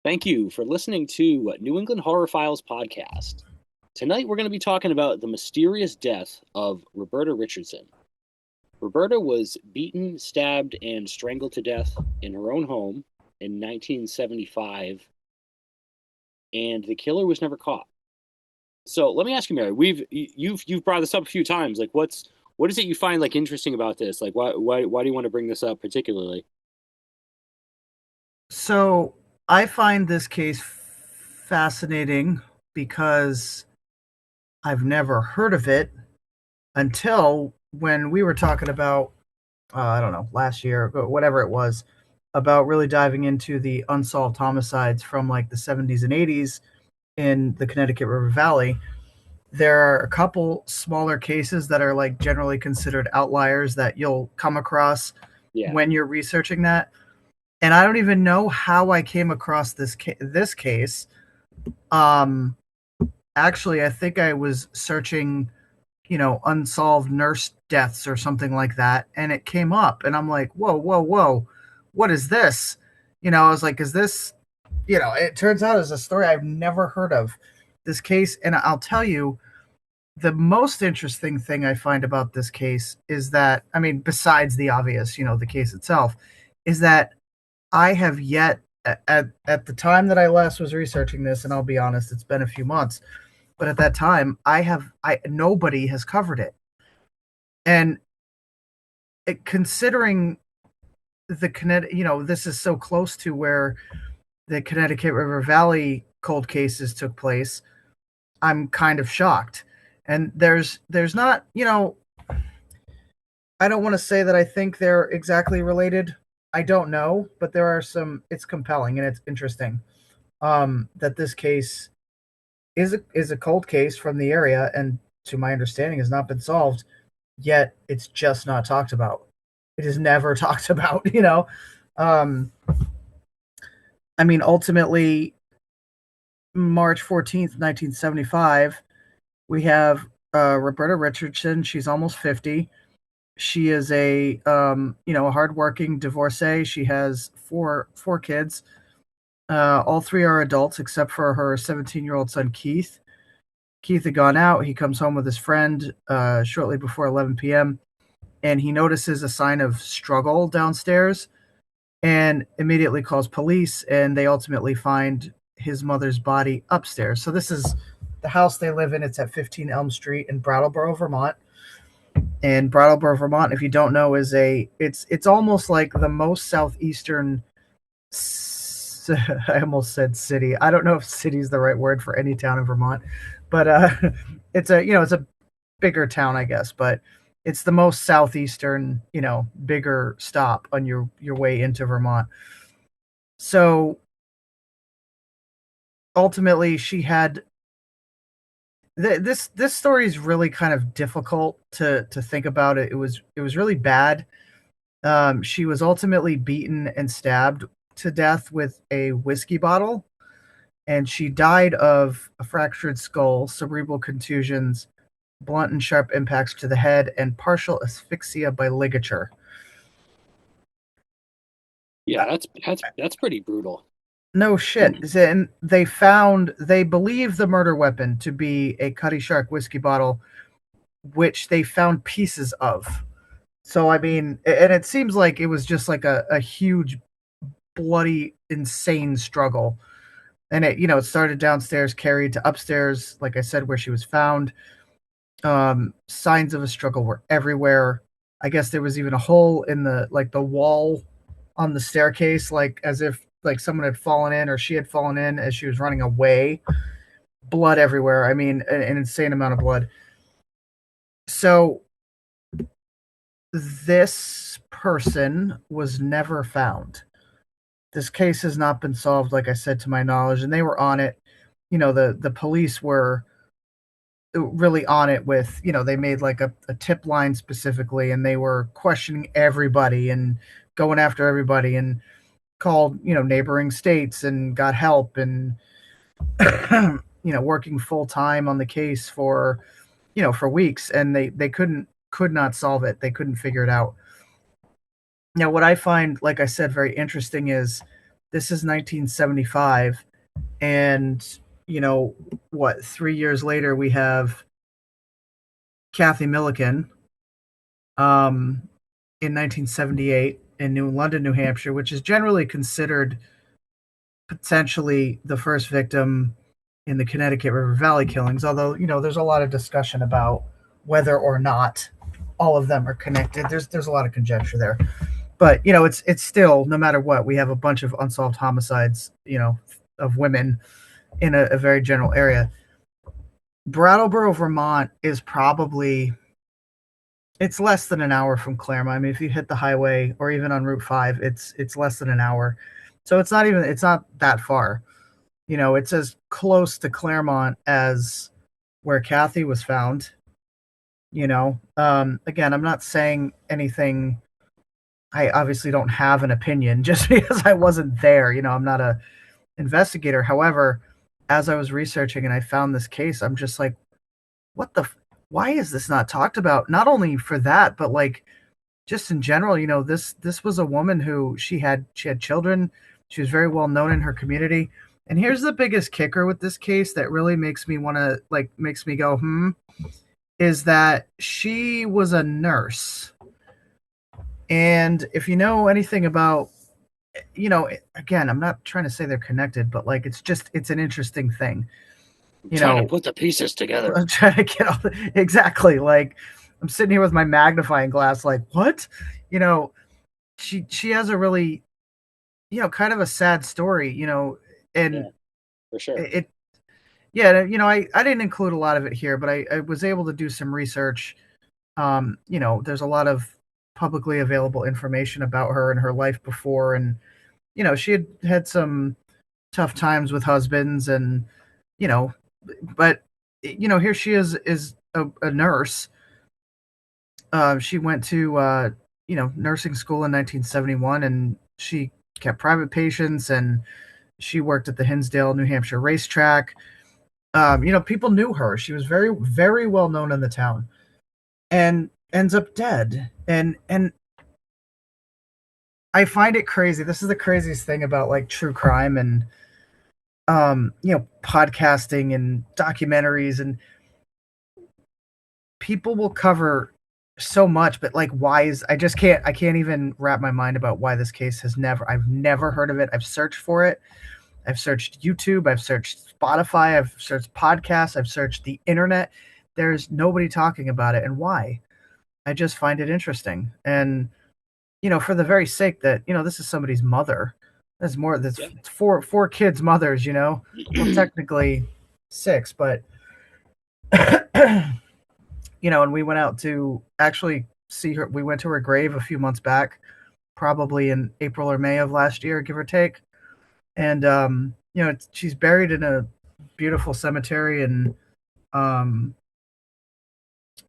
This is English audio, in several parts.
Thank you for listening to New England Horror Files podcast. Tonight we're going to be talking about the mysterious death of Roberta Richardson. Roberta was beaten, stabbed, and strangled to death in her own home in 1975, and the killer was never caught. So let me ask you, Mary. You've brought this up a few times. Like, what is it you find like interesting about this? Like, why do you want to bring this up particularly? So I find this case fascinating because I've never heard of it until when we were talking about, I don't know, last year, whatever it was, about really diving into the unsolved homicides from like the 70s and 80s in the Connecticut River Valley. There are a couple smaller cases that are like generally considered outliers that you'll come across Yeah. when you're researching that. And I don't even know how I came across this case. Um, Actually, I think I was searching, unsolved nurse deaths or something like that, and it came up, and I'm like, whoa, whoa, whoa, what is this? I was like, is this? It turns out it's a story I've never heard of. This case, and I'll tell you, the most interesting thing I find about this case is that, I mean, besides the obvious, the case itself, is that I have yet at the time that I last was researching this, and I'll be honest, it's been a few months, but at that time, I nobody has covered it, and considering the Connecticut, this is so close to where the Connecticut River Valley cold cases took place. I'm kind of shocked, and there's not, I don't want to say that I think they're exactly related. I don't know, but there are some. It's compelling and it's interesting that this case is a cold case from the area, and to my understanding, has not been solved. Yet it's just not talked about. It is never talked about. Um, I mean, ultimately, March 14th, 1975, we have Roberta Richardson. She's almost 50. She is a hardworking divorcee. She has four kids. All three are adults except for her 17-year-old son Keith. Keith had gone out. He comes home with his friend shortly before 11 p.m. and he notices a sign of struggle downstairs and immediately calls police. And they ultimately find his mother's body upstairs. So this is the house they live in. It's at 15 Elm Street in Brattleboro, Vermont. And Brattleboro, Vermont, if you don't know, it's almost like the most southeastern. I almost said city. I don't know if city is the right word for any town in Vermont, but it's a bigger town, I guess. But it's the most southeastern, bigger stop on your way into Vermont. So ultimately, she had this story is really kind of difficult to think about. It was really bad. She was ultimately beaten and stabbed to death with a whiskey bottle, and she died of a fractured skull, cerebral contusions, blunt and sharp impacts to the head, and partial asphyxia by ligature. Yeah, that's pretty brutal. No shit. And they believe the murder weapon to be a Cutty Shark whiskey bottle, which they found pieces of. So, I mean, and it seems like it was just like a huge, bloody, insane struggle. And it started downstairs, carried to upstairs, like I said, where she was found. Signs of a struggle were everywhere. I guess there was even a hole in the wall on the staircase, like as if like someone had fallen in or she had fallen in as she was running away. Blood everywhere. I mean, an insane amount of blood. So this person was never found. This case has not been solved, like I said, to my knowledge, and they were on it. The police were really on it with, they made like a tip line specifically, and they were questioning everybody and going after everybody, and called, neighboring states and got help, and working full time on the case for weeks, and they could not solve it. They couldn't figure it out. Now, what I find, like I said, very interesting is this is 1975, and what, 3 years later we have Kathy Milliken, um, in 1978 in New London, New Hampshire, which is generally considered potentially the first victim in the Connecticut River Valley killings. Although there's a lot of discussion about whether or not all of them are connected. There's a lot of conjecture there, but it's still, no matter what, we have a bunch of unsolved homicides, of women in a very general area. Brattleboro, Vermont is probably, it's less than an hour from Claremont. I mean, if you hit the highway or even on Route 5, it's less than an hour. So it's not that far. It's as close to Claremont as where Kathy was found. Again, I'm not saying anything. I obviously don't have an opinion just because I wasn't there. I'm not a investigator. However, as I was researching and I found this case, I'm just like, what the why is this not talked about? Not only for that, but like just in general, this was a woman who she had children. She was very well known in her community. And here's the biggest kicker with this case that really makes me want to, like, makes me go, is that she was a nurse. And if you know anything about, again, I'm not trying to say they're connected, but like it's an interesting thing. Trying to put the pieces together. I'm trying to get all exactly, like I'm sitting here with my magnifying glass, like, what? She has a really, kind of a sad story, and Yeah, for sure. I didn't include a lot of it here, but I was able to do some research. There's a lot of publicly available information about her and her life before, and she had some tough times with husbands, and you know but here she is a nurse. She went to nursing school in 1971, and she kept private patients, and she worked at the Hinsdale, New Hampshire racetrack. People knew her. She was very, very well known in the town, and ends up dead. And I find it crazy. This is the craziest thing about like true crime and podcasting and documentaries, and people will cover so much, but like I can't even wrap my mind about why this case I've never heard of it. I've searched for it. I've searched YouTube, I've searched Spotify, I've searched podcasts, I've searched the internet. There's nobody talking about it. And why? I just find it interesting. And for the very sake that, this is somebody's mother. That's four kids' mothers, well, technically six, but and we went out to actually see her. We went to her grave a few months back, probably in April or May of last year, give or take. And she's buried in a beautiful cemetery in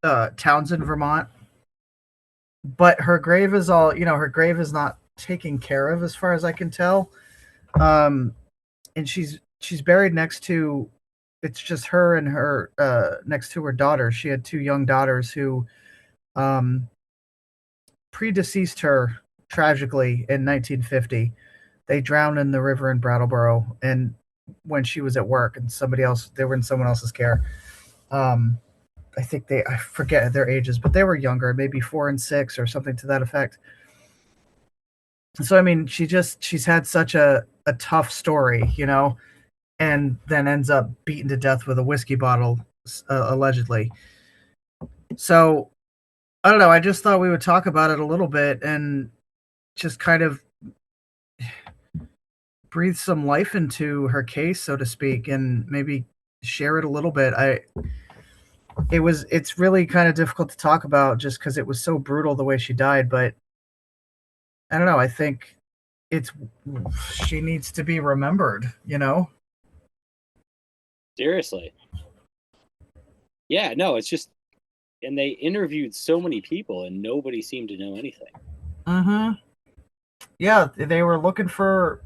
Townsend, Vermont. But her grave is her grave is not taken care of as far as I can tell. And she's buried next to, it's just her and her next to her daughter. She had two young daughters who predeceased her tragically in 1950. They drowned in the river in Brattleboro, and when she was at work, and they were in someone else's care. I think I forget their ages, but they were younger, maybe 4 and 6 or something to that effect. So I mean, she's had such a tough story, and then ends up beaten to death with a whiskey bottle, allegedly. So I don't know. I just thought we would talk about it a little bit and just kind of breathe some life into her case, so to speak, and maybe share it a little bit. It's really kind of difficult to talk about just because it was so brutal the way she died, but I don't know. I think she needs to be remembered, Seriously. Yeah, no, it's just, and they interviewed so many people and nobody seemed to know anything. Mm-hmm. Yeah, they were looking for,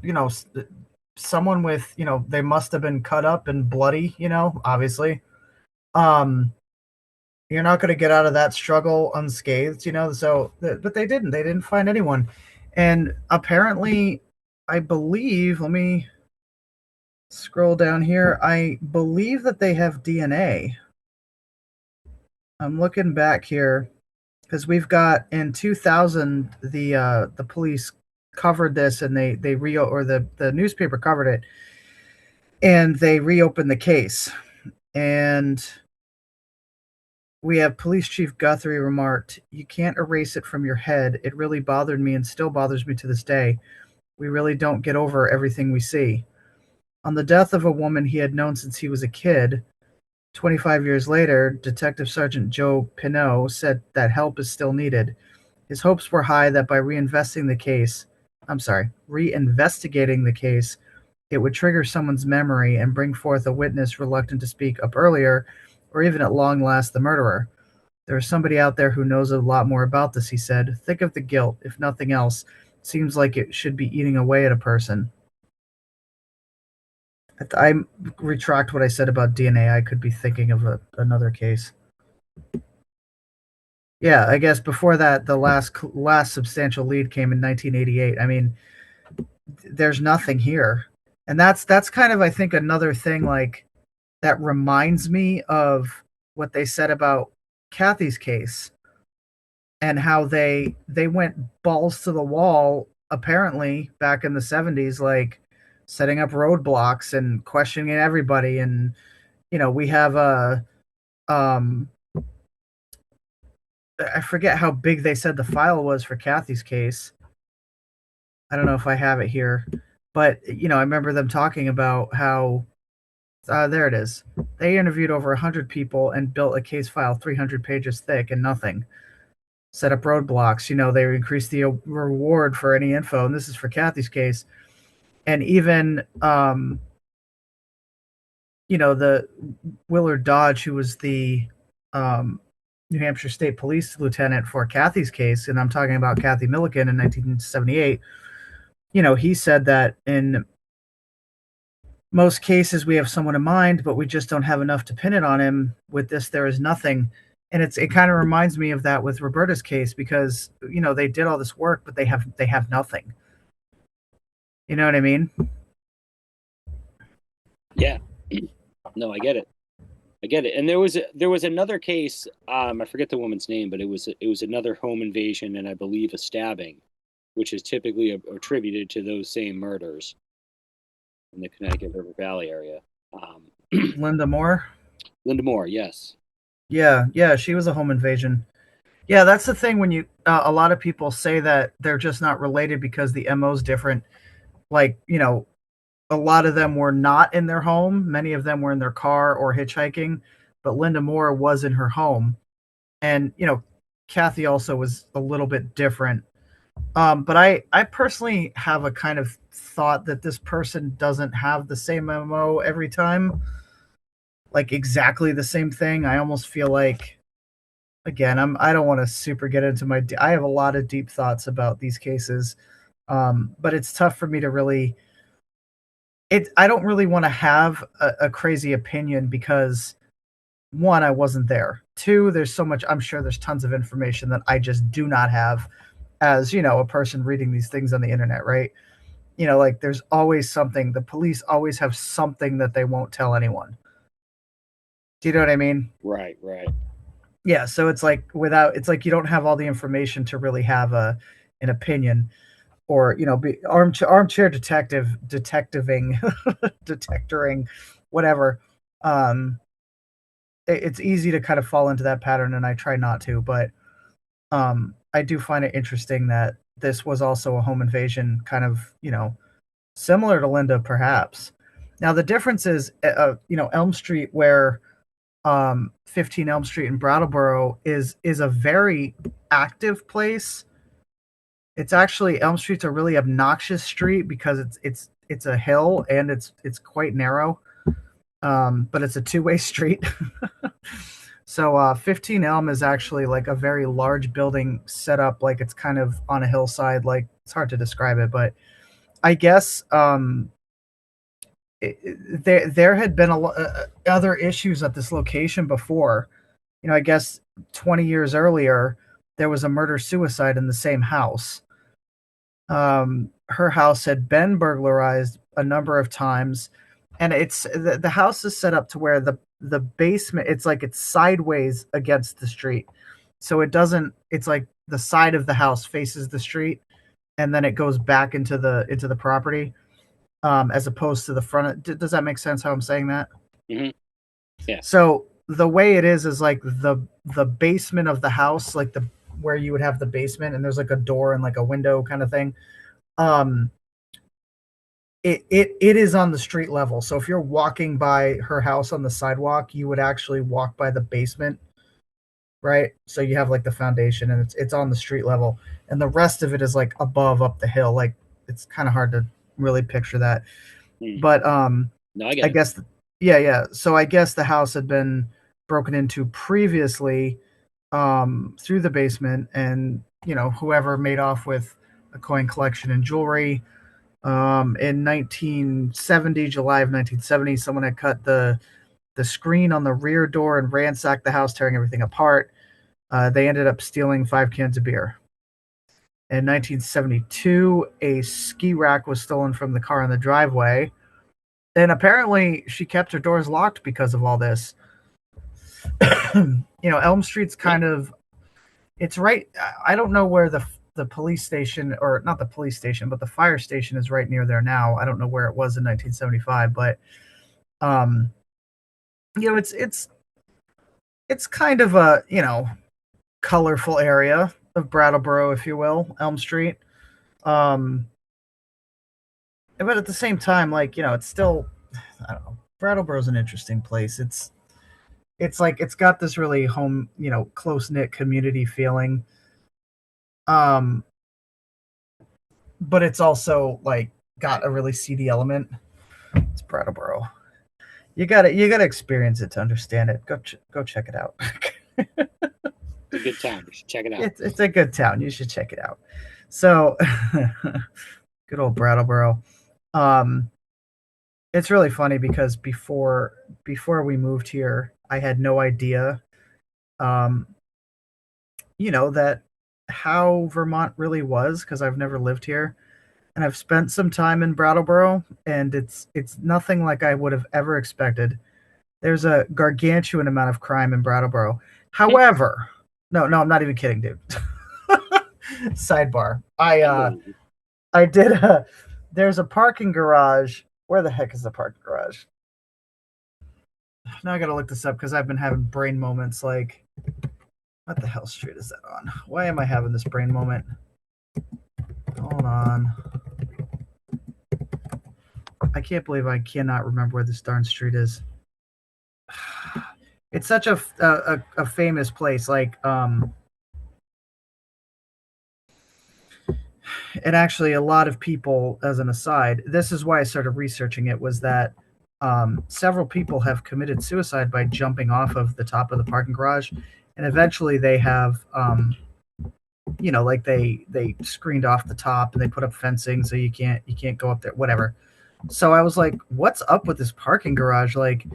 someone with, they must have been cut up and bloody, obviously. You're not going to get out of that struggle unscathed, so, but they didn't find anyone. And apparently I believe, let me scroll down here. I believe that they have DNA. I'm looking back here because we've got in 2000 the police covered this and the newspaper covered it and they reopened the case. And we have Police Chief Guthrie remarked, "You can't erase it from your head. It really bothered me and still bothers me to this day. We really don't get over everything we see." On the death of a woman he had known since he was a kid, 25 years later, Detective Sergeant Joe Pineau said that help is still needed. His hopes were high that by reinvestigating the case, it would trigger someone's memory and bring forth a witness reluctant to speak up earlier, or even at long last the murderer. "There is somebody out there who knows a lot more about this," he said. "Think of the guilt. If nothing else, it seems like it should be eating away at a person." I retract what I said about DNA. I could be thinking of another case. Yeah, I guess before that, the last substantial lead came in 1988. I mean, there's nothing here, and that's kind of, I think, another thing like that reminds me of what they said about Kathy's case and how they went balls to the wall apparently back in the 70s, like setting up roadblocks and questioning everybody. And we have a I forget how big they said the file was for Kathy's case. I don't know if I have it here, but I remember them talking about how there it is. They interviewed over 100 people and built a case file 300 pages thick and nothing. Set up roadblocks. They increased the reward for any info, and this is for Kathy's case. And even the Willard Dodge, who was the New Hampshire State Police lieutenant for Kathy's case, and I'm talking about Kathy Milliken in 1978. He said that in most cases we have someone in mind, but we just don't have enough to pin it on him. With this, there is nothing. And it kind of reminds me of that with Roberta's case, because they did all this work, but they have nothing. You know what I mean? Yeah. No, I get it. And there was another case. I forget the woman's name, but it was another home invasion and I believe a stabbing, which is typically attributed to those same murders in the Connecticut River Valley area. Linda Moore. Linda Moore, yes. Yeah, she was a home invasion. Yeah, that's the thing when a lot of people say that they're just not related because the MO's different. Like, a lot of them were not in their home. Many of them were in their car or hitchhiking, but Linda Moore was in her home. And, Kathy also was a little bit different. But I personally have a kind of thought that this person doesn't have the same MO every time, like exactly the same thing. I almost feel like, again, I don't want to super get into I have a lot of deep thoughts about these cases, but it's tough for me to really. I don't really want to have a crazy opinion because, one, I wasn't there. Two, there's so much. I'm sure there's tons of information that I just do not have, as a person reading these things on the internet, right? Like there's always something. The police always have something that they won't tell anyone. Do you know what I mean? Right. Yeah. So it's like it's like you don't have all the information to really have an opinion, or be armchair detectiving, detectoring, whatever. It's easy to kind of fall into that pattern, and I try not to, but I do find it interesting that this was also a home invasion, kind of similar to Linda, perhaps. Now the difference is, Elm Street, where 15 Elm Street in Brattleboro is a very active place. It's actually, Elm Street's a really obnoxious street because it's a hill and it's quite narrow, but it's a two-way street. So 15 Elm is actually like a very large building set up like it's kind of on a hillside. Like, it's hard to describe it, but I guess there had been other issues at this location before. I guess 20 years earlier there was a murder suicide in the same house. Her house had been burglarized a number of times, and the house is set up to where the basement, it's sideways against the street, so it doesn't. It's like the side of the house faces the street, and then it goes back into the property, as opposed to the front. Does that make sense? How I'm saying that? Hmm. Yeah. So the way it is like the basement of the house, like the where you would have the basement, and there's like a door and like a window kind of thing. Um, it is on the street level. So if you're walking by her house on the sidewalk, you would actually walk by the basement, right? So you have like the foundation, and it's on the street level, and the rest of it is like above up the hill. Like it's kind of hard to really picture that, Mm. but No, I get I it. guess yeah. So I guess the house had been broken into previously, through the basement, and whoever made off with a coin collection and jewelry. In 1970, July of 1970, someone had cut the screen on the rear door and ransacked the house, tearing everything apart. They ended up stealing 5 cans of beer. In 1972, a ski rack was stolen from the car in the driveway. And apparently, she kept her doors locked because of all this. Elm Street's Yeah. kind of, it's right. I don't know where the police station, or not the police station, but the fire station is right near there now. I don't know where it was in 1975, but um, it's kind of a colorful area of Brattleboro, if you will, Elm Street. Um, but at the same time, like it's still, I don't know. Brattleboro's an interesting place. It's like it's got this really home, close knit community feeling. Um, but it's also like got a really seedy element. It's Brattleboro. You gotta experience it to understand it. Go check it out. It's a good town. You should check it out. It's a good town. You should check it out. So, good old Brattleboro. Um, it's really funny because before we moved here, I had no idea, um, that how Vermont really was, because I've never lived here, and I've spent some time in Brattleboro, and it's nothing like I would have ever expected. There's a gargantuan amount of crime in Brattleboro. However, no, I'm not even kidding, dude. Sidebar. I believe you. I did there's a parking garage. Where the heck is the parking garage? Now I gotta look this up because I've been having brain moments like, what the hell street is that on? Why am I having this brain moment? Hold on. I can't believe I cannot remember where this darn street is. It's such a famous place. Like, and actually, a lot of people, as an aside, this is why I started researching it, was that several people have committed suicide by jumping off of the top of the parking garage, and eventually they have, like they screened off the top and they put up fencing so you can't go up there, whatever. So I was like, what's up with this parking garage? Like,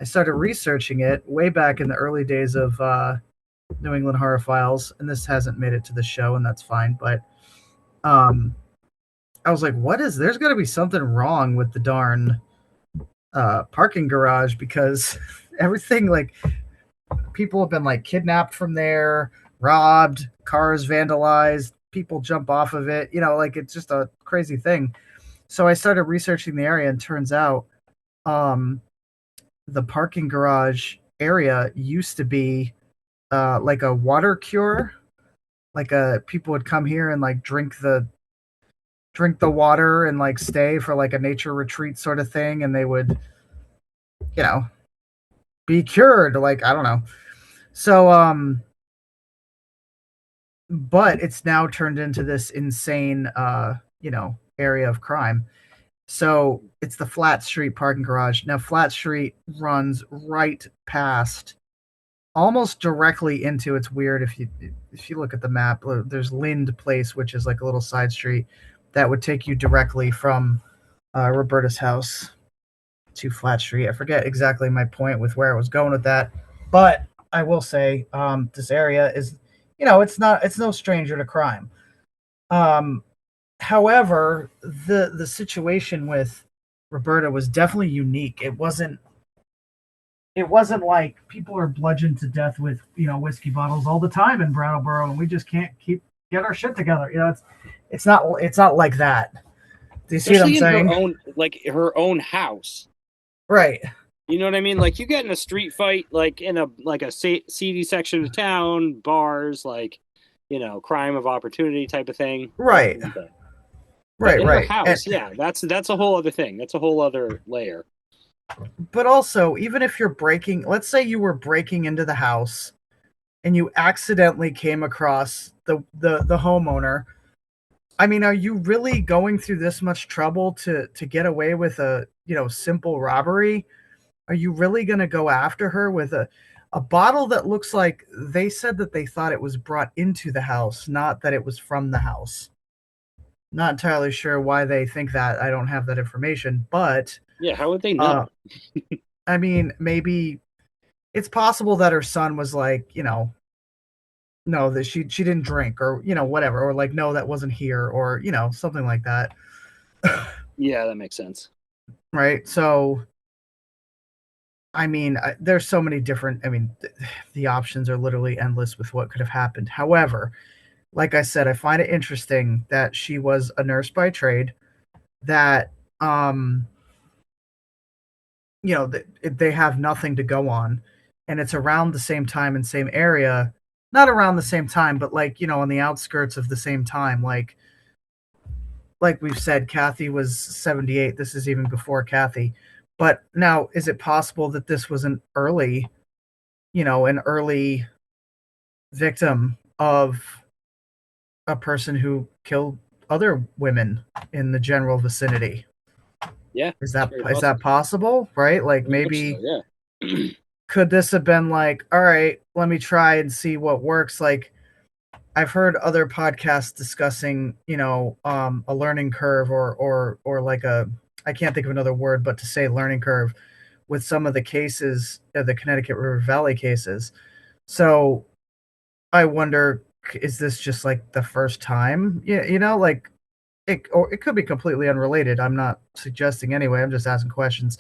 I started researching it way back in the early days of New England Horror Files, and this hasn't made it to the show, and that's fine. But um, I was like, there's got to be something wrong with the darn parking garage, because everything, like, people have been like kidnapped from there, robbed, cars vandalized, people jump off of it. Like it's just a crazy thing. So I started researching the area, and turns out um, the parking garage area used to be like a water cure. Like people would come here and like drink the water and like stay for like a nature retreat sort of thing, and they would, you know, be cured. Like, I don't know. So but it's now turned into this insane area of crime. So it's the Flat Street parking garage. Now Flat Street runs right past, almost directly into, it's weird if you look at the map, there's Lind Place, which is like a little side street that would take you directly from Roberta's house to Flat Street. I forget exactly my point with where I was going with that, but I will say this area is, it's no stranger to crime. Um, However, the situation with Roberta was definitely unique. It wasn't like people are bludgeoned to death with whiskey bottles all the time in Brattleboro, and we just can't get our shit together. It's not like that. Do you see what I'm Especially in her saying? own, like her own house. Right. You know what I mean? Like you get in a street fight, like in a seedy section of town, bars, like crime of opportunity type of thing. That's Right. one thing. But Right. in her Right. house, yeah, that's a whole other thing. That's a whole other layer. But also, even if you're breaking, let's say you were breaking into the house and you accidentally came across the homeowner. I mean, are you really going through this much trouble to get away with a simple robbery? Are you really going to go after her with a bottle that looks like they said that they thought it was brought into the house, not that it was from the house? Not entirely sure why they think that. I don't have that information, but Yeah, how would they uh, know? I mean, maybe it's possible that her son was like, no, that she didn't drink, or whatever, or like, no, that wasn't here, or something like that. Yeah, that makes sense. Right? So, I mean, there's so many different. I mean, the options are literally endless with what could have happened. However, like I said, I find it interesting that she was a nurse by trade. That um, they have nothing to go on, and it's around the same time and same area. Not around the same time, but like on the outskirts of the same time. Like we've said, Kathy was 78. This is even before Kathy. But now, is it possible that this was an early victim of a person who killed other women in the general vicinity? Yeah, Is it's that very is that possible. possible? Right? Like Very much so. maybe Yeah. could this have been like, all right, let me try and see what works? Like I've heard other podcasts discussing, a learning curve or like a I can't think of another word, but to say learning curve with some of the cases, the Connecticut River Valley cases. So I wonder, is this just like the first time? Yeah, like or it could be completely unrelated. I'm not suggesting anyway. I'm just asking questions.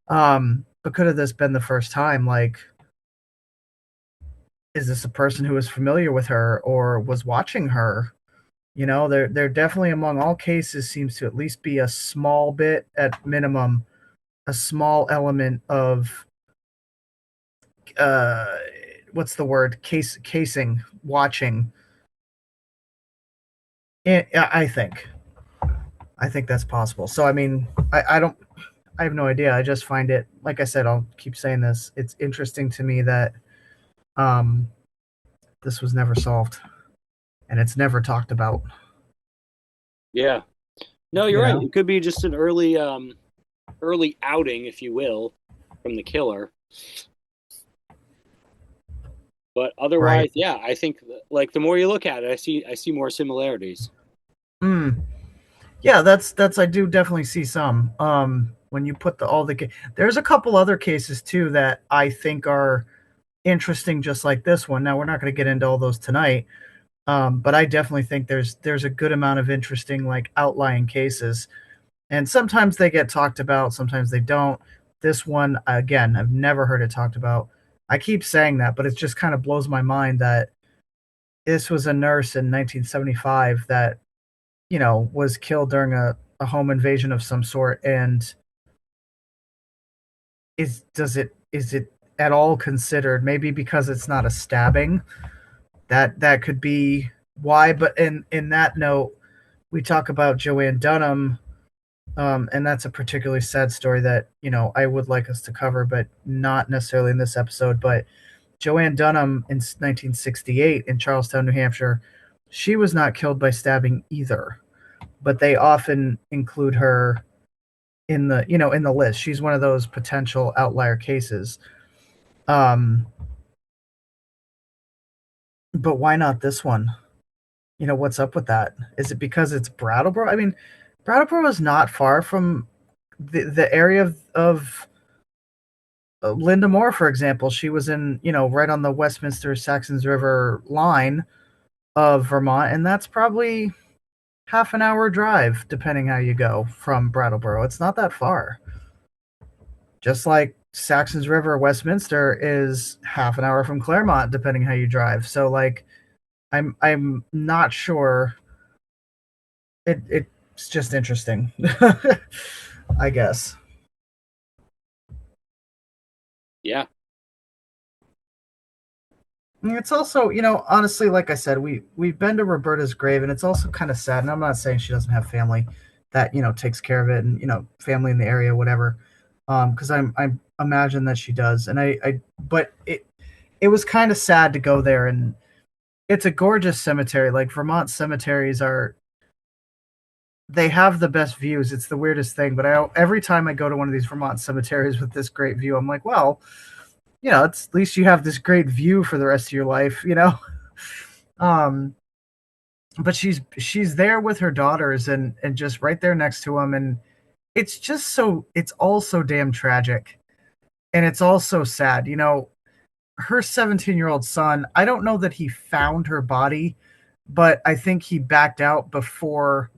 But could have this been the first time? Like, is this a person who was familiar with her or was watching her? There definitely among all cases seems to at least be a small bit, at minimum, a small element of uh, what's the word? Casing, watching. I think. I think that's possible. So I mean, I don't. I have no idea. I just find it, like I said, I'll keep saying this. It's interesting to me that um, this was never solved and it's never talked about. Yeah. No, you're You right. know? It could be just an early outing, if you will, from the killer. But Right. otherwise, yeah, I think like the more you look at it, I see more similarities. Mm. Yeah, that's I do definitely see some. When you put there's a couple other cases too that I think are interesting, just like this one. Now we're not going to get into all those tonight, but I definitely think there's a good amount of interesting like outlying cases, and sometimes they get talked about, sometimes they don't. This one, again, I've never heard it talked about. I keep saying that, but it just kind of blows my mind that this was a nurse in 1975 that was killed during a home invasion of some sort. And is it at all considered, maybe because it's not a stabbing, that could be why. But in that note, we talk about Joanne Dunham, and that's a particularly sad story that I would like us to cover, but not necessarily in this episode. But Joanne Dunham in 1968 in Charlestown, New Hampshire, she was not killed by stabbing either, but they often include her in the list. She's one of those potential outlier cases. Um, but why not this one? What's up with that? Is it because it's Brattleboro? I mean, Brattleboro is not far from the area of Linda Moore, for example. She was in right on the Westminster Saxons River line of Vermont, and that's probably half an hour drive, depending how you go from Brattleboro. It's not that far. Just like Saxons River, Westminster is half an hour from Claremont, depending how you drive. So like, I'm not sure. It's just interesting, I guess. Yeah. It's also, honestly, like I said, we've been to Roberta's grave, and it's also kind of sad. And I'm not saying she doesn't have family that takes care of it, and family in the area, whatever. Because I imagine that she does, and but it was kind of sad to go there, and it's a gorgeous cemetery. Like Vermont cemeteries are, they have the best views. It's the weirdest thing, but every time I go to one of these Vermont cemeteries with this great view, I'm like, well, it's at least you have this great view for the rest of your life. Um, but she's there with her daughters and just right there next to them, and it's all so damn tragic, and it's all so sad. Her 17-year-old son, I don't know that he found her body, but I think he backed out before.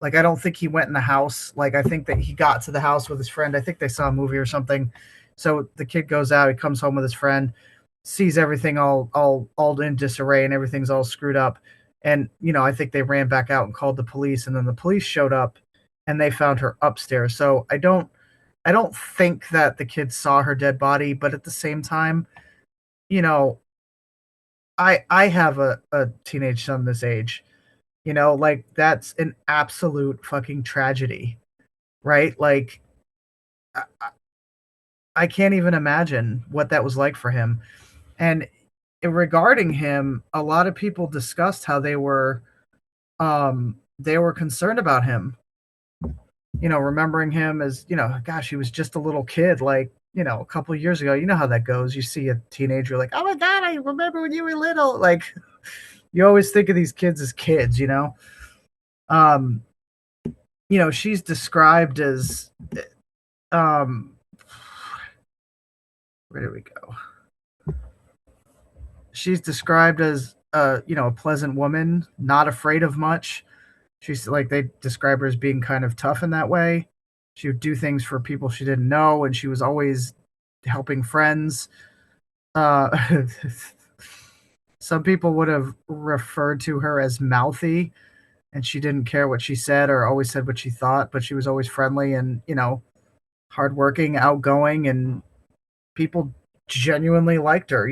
Like, I don't think he went in the house. Like, I think that he got to the house with his friend. I think they saw a movie or something. So the kid goes out, he comes home with his friend, sees everything all in disarray, and everything's all screwed up. And, I think they ran back out and called the police, and then the police showed up and they found her upstairs. So I don't think that the kid saw her dead body, but at the same time, you know, I have a teenage son this age. Like, that's an absolute fucking tragedy, right? Like, I, I can't even imagine what that was like for him. And regarding him, a lot of people discussed how they were concerned about him. Remembering him as, gosh, he was just a little kid, like, a couple of years ago. You know how that goes. You see a teenager, like, oh my god, I remember when you were little. Like, you always think of these kids as kids. Um, she's described as um where did we go? She's described as a pleasant woman, not afraid of much. She's like, they describe her as being kind of tough in that way. She would do things for people she didn't know, and she was always helping friends. Uh, some people would have referred to her as mouthy, and she didn't care what she said or always said what she thought, but she was always friendly and hardworking, outgoing, and people genuinely liked her.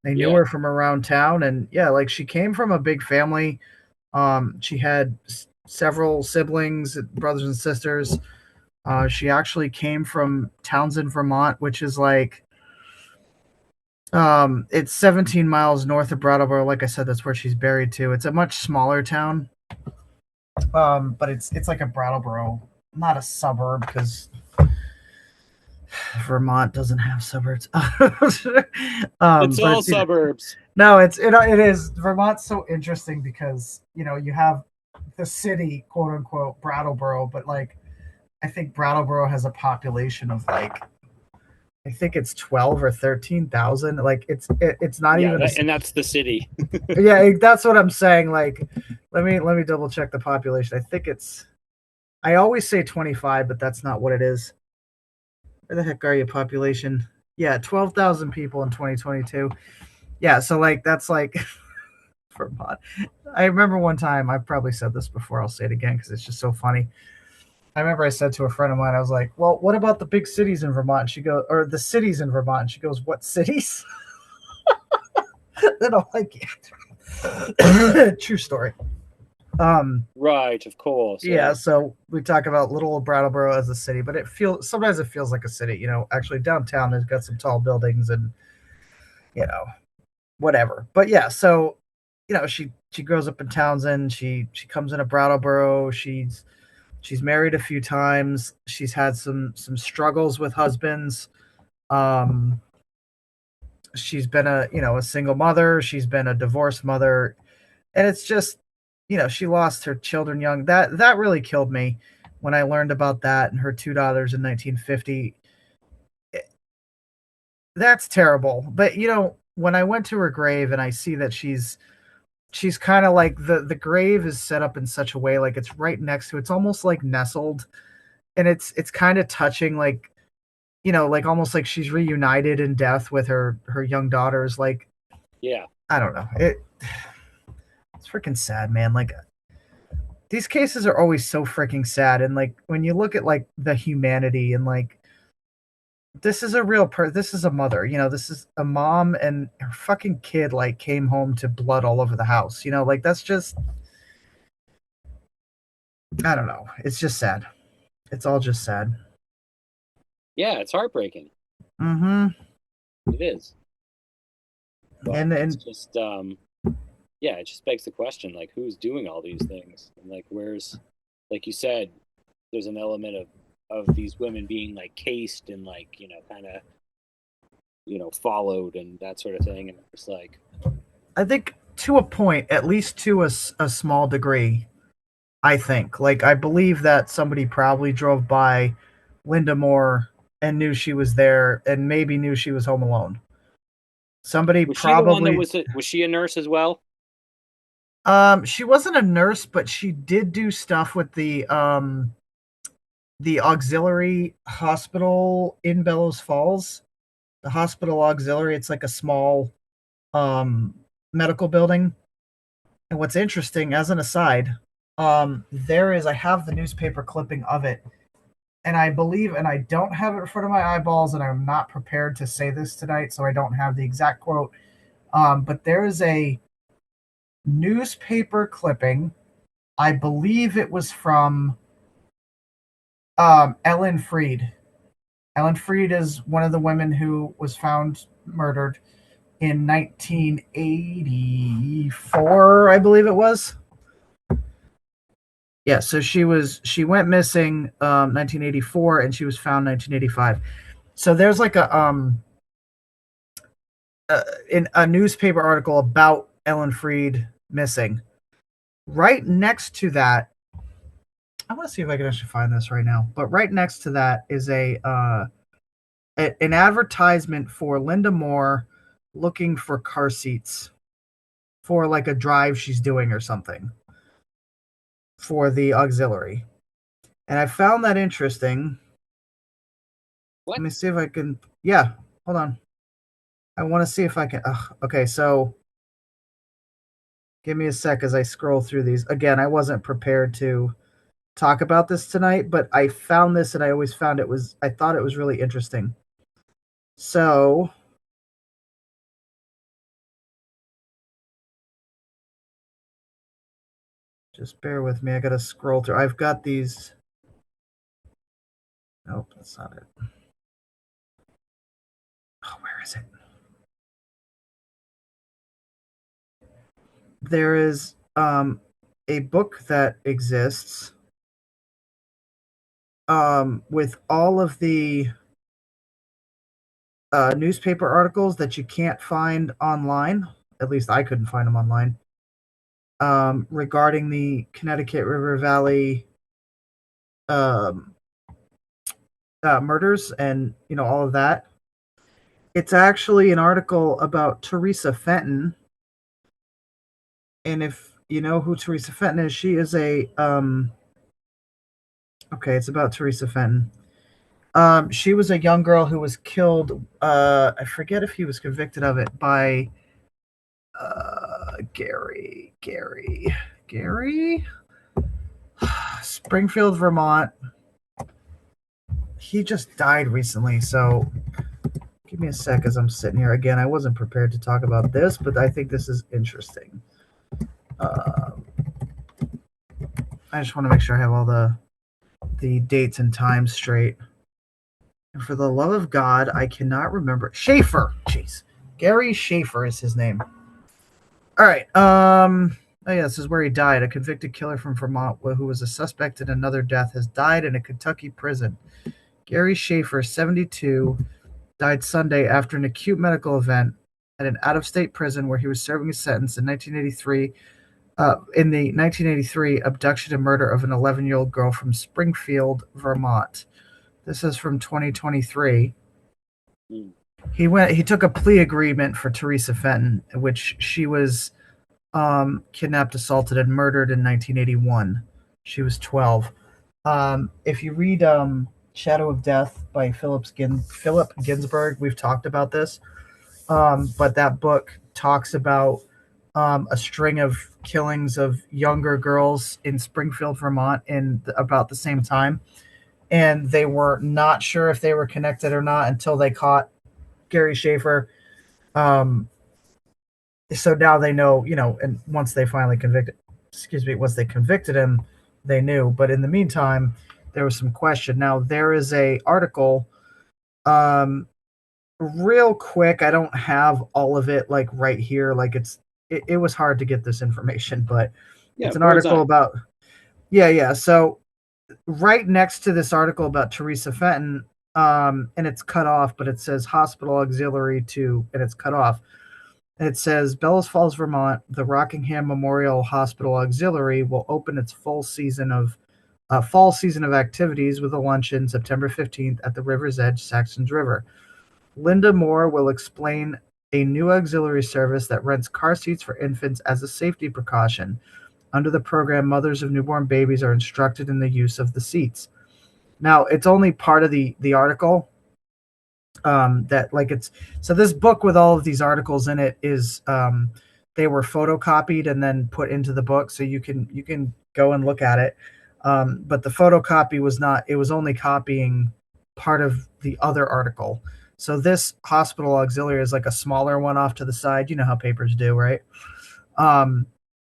They knew Yeah. her from around town, and yeah, like, she came from a big family. She had several siblings, brothers and sisters. She actually came from Townsend, Vermont, which is like, it's 17 miles north of Brattleboro. Like I said, that's where she's buried too. It's a much smaller town, but it's like a Brattleboro, not a suburb, because Vermont doesn't have suburbs. It's But all it's suburbs. no, it is. Vermont's so interesting because you have the city, quote unquote, Brattleboro, but like, I think Brattleboro has a population of like, I think it's 12 or 13,000. Like, it's not Yeah, even a, and that's the city. yeah, that's what I'm saying. Like, let me double check the population. I think I always say 25, but that's not what it is. Where the heck are you, population? Yeah, 12,000 people in 2022. Yeah, so like, that's like Vermont. I remember one time, I've probably said this before, I'll say it again because it's just so funny. I remember I said to a friend of mine, I was like, well, what about the big cities in Vermont? And she goes, or the cities in Vermont. And she goes, what cities? Then I'm like, yeah. True story. Right, of course. Yeah, Yeah. so we talk about little old Brattleboro as a city, but sometimes it feels like a city. Actually, downtown there's got some tall buildings and you know whatever. But yeah, so she grows up in Townsend. She comes into Brattleboro. She's married a few times. She's had some struggles with husbands. Um, she's been a single mother. She's been a divorced mother, and it's just she lost her children young. That really killed me when I learned about that and her two daughters in 1950. That's terrible. But when I went to her grave and I see that she's she's kind of like the grave is set up in such a way like it's right next to it's almost like nestled, and it's kind of touching, like, like almost like she's reunited in death with her young daughters. Like, Yeah. I don't know, it's freaking sad, man. Like, these cases are always so freaking sad, and like when you look at like the humanity and like this is a this is a mother, this is a mom, and her fucking kid like came home to blood all over the house, like that's just, I don't know, it's just sad. It's all just sad. Yeah, it's heartbreaking. Mm-hmm. It is. But it's And just yeah, it just begs the question, like, who's doing all these things? And like, where's, like you said, there's an element of these women being like cased and like, kind of, followed and that sort of thing. And it's like, I think to a point, at least to a small degree, I think. Like, I believe that somebody probably drove by Linda Moore and knew she was there and maybe knew she was home alone. Somebody was she the one that probably. was she a nurse as well? She wasn't a nurse, but she did do stuff with the auxiliary hospital in Bellows Falls. The hospital auxiliary, it's like a small um medical building. And what's interesting, as an aside, I have the newspaper clipping of it, and I believe, and I don't have it in front of my eyeballs, and I'm not prepared to say this tonight, so I don't have the exact quote. But there is a newspaper clipping. I believe it was from Ellen Freed. Ellen Freed is one of the women who was found murdered in 1984, I believe it was. Yeah, so she went missing 1984, and she was found 1985. So there's like in a newspaper article about Ellen Freed missing. Right next to that, I want to see if I can actually find this right now. But right next to that is an advertisement for Linda Moore looking for car seats for like a drive she's doing or something for the auxiliary. And I found that interesting. Let What? me see if I can. Yeah, hold on. I want to see if I can. Okay, so give me a sec as I scroll through these. Again, I wasn't prepared to talk about this tonight, but I found this, and I always found I thought it was really interesting. So, just bear with me. I got to scroll through. I've got these. Nope, that's not it. Oh, where is it? There is a book that exists with all of the newspaper articles that you can't find online. At least I couldn't find them online. Regarding the Connecticut River Valley um, murders and all of that. It's actually an article about Teresa Fenton, and if you know who Teresa Fenton is, she is a okay. It's about Teresa Fenton. She was a young girl who was killed. I forget if he was convicted of it by Gary, Springfield, Vermont. He just died recently, so give me a sec as I'm sitting here. Again, I wasn't prepared to talk about this, but I think this is interesting. I just want to make sure I have all the dates and times straight. And for the love of God, I cannot remember. Schaefer. Jeez. Gary Schaefer is his name. All right. Oh, yeah, this is where he died. A convicted killer from Vermont who was a suspect in another death has died in a Kentucky prison. Gary Schaefer, 72, died Sunday after an acute medical event at an out-of-state prison where he was serving a sentence in 1983 in the 1983 abduction and murder of an 11-year-old girl from Springfield, Vermont. This is from 2023. He took a plea agreement for Teresa Fenton, which she was kidnapped, assaulted, and murdered in 1981. She was 12. If you read Shadow of Death by Philip Ginsberg, we've talked about this, but that book talks about a string of killings of younger girls in Springfield, Vermont, in about the same time, and they were not sure if they were connected or not until they caught Gary Schaefer. Um, so now they know, and once they finally once they convicted him, they knew. But in the meantime, there was some question. Now there is a article, um, real quick. I don't have all of it like right here. Like it was hard to get this information, but Yeah, it's an bird's article eye. about, yeah. So right next to this article about Teresa Fenton, and it's cut off, but it says hospital auxiliary to, and it's cut off. And it says Bellows Falls, Vermont, the Rockingham Memorial Hospital Auxiliary will open its fall season of activities with a luncheon September 15th at the river's edge, Saxons River. Linda Moore will explain a new auxiliary service that rents car seats for infants as a safety precaution. Under the program, mothers of newborn babies are instructed in the use of the seats. Now, it's only part of the article, that like it's so this book with all of these articles in it is, they were photocopied and then put into the book, so you can go and look at it. But the photocopy was not, it was only copying part of the other article. So this hospital auxiliary is like a smaller one off to the side. You know how papers do, right? um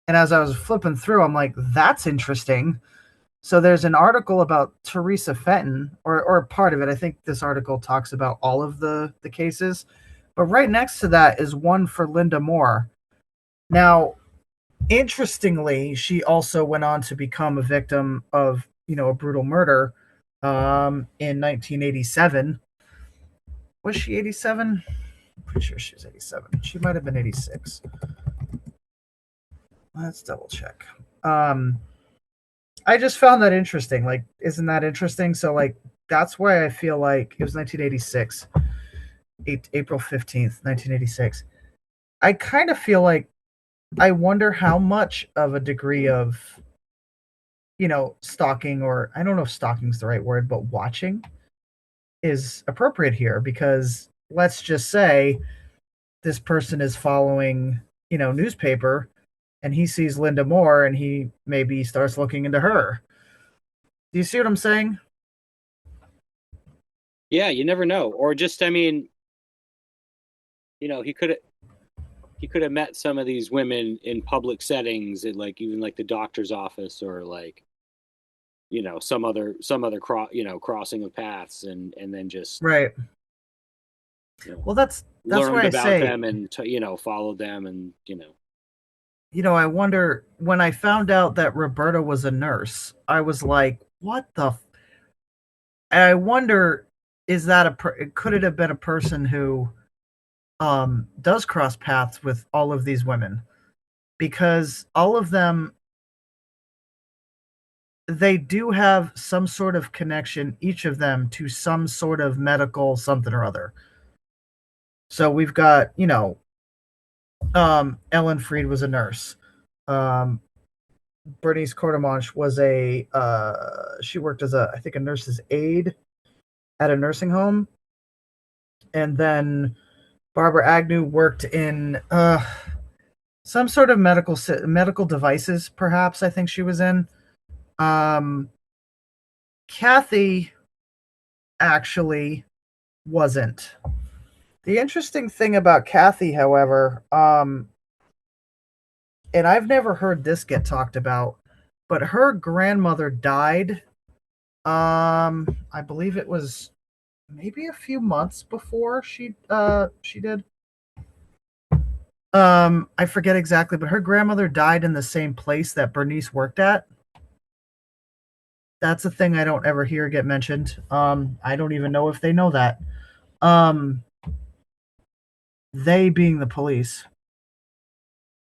and as I was flipping through, I'm like, that's interesting. So there's an article about Teresa Fenton, or part of it. I think this article talks about all of the cases, but right next to that is one for Linda Moore. Now, interestingly, she also went on to become a victim of, a brutal murder, in 1987. Was she 87? Pretty sure she was 87. She might have been 86. Let's double check. I just found that interesting. Like, isn't that interesting? So, like, that's why I feel like it was 1986, April 15th, 1986. I kind of feel like, I wonder how much of a degree of, stalking, or I don't know if stalking is the right word, but watching is appropriate here, because let's just say this person is following, newspaper, and he sees Linda Moore and he maybe starts looking into her. Do you see what I'm saying? Yeah, you never know. Or just, I mean, he could have met some of these women in public settings, in like even like the doctor's office, or like some other crossing of paths, and then just Right. Well, that's why learned I about say, them, and followed them, and I wonder, when I found out that Roberta was a nurse, I was like, what the? And I wonder, is that could it have been a person who does cross paths with all of these women? Because all of them, they do have some sort of connection, each of them, to some sort of medical something or other. So we've got, Ellen Freed was a nurse. Um, Bernice Courtemanche was she worked as I think a nurse's aide at a nursing home. And then Barbara Agnew worked in some sort of medical devices, perhaps, I think she was in. Um, Kathy actually wasn't. The interesting thing about Kathy, however, and I've never heard this get talked about, but her grandmother died. I believe it was maybe a few months before she did. I forget exactly, but her grandmother died in the same place that Bernice worked at. That's a thing I don't ever hear get mentioned. I don't even know if they know that. Um, they being the police.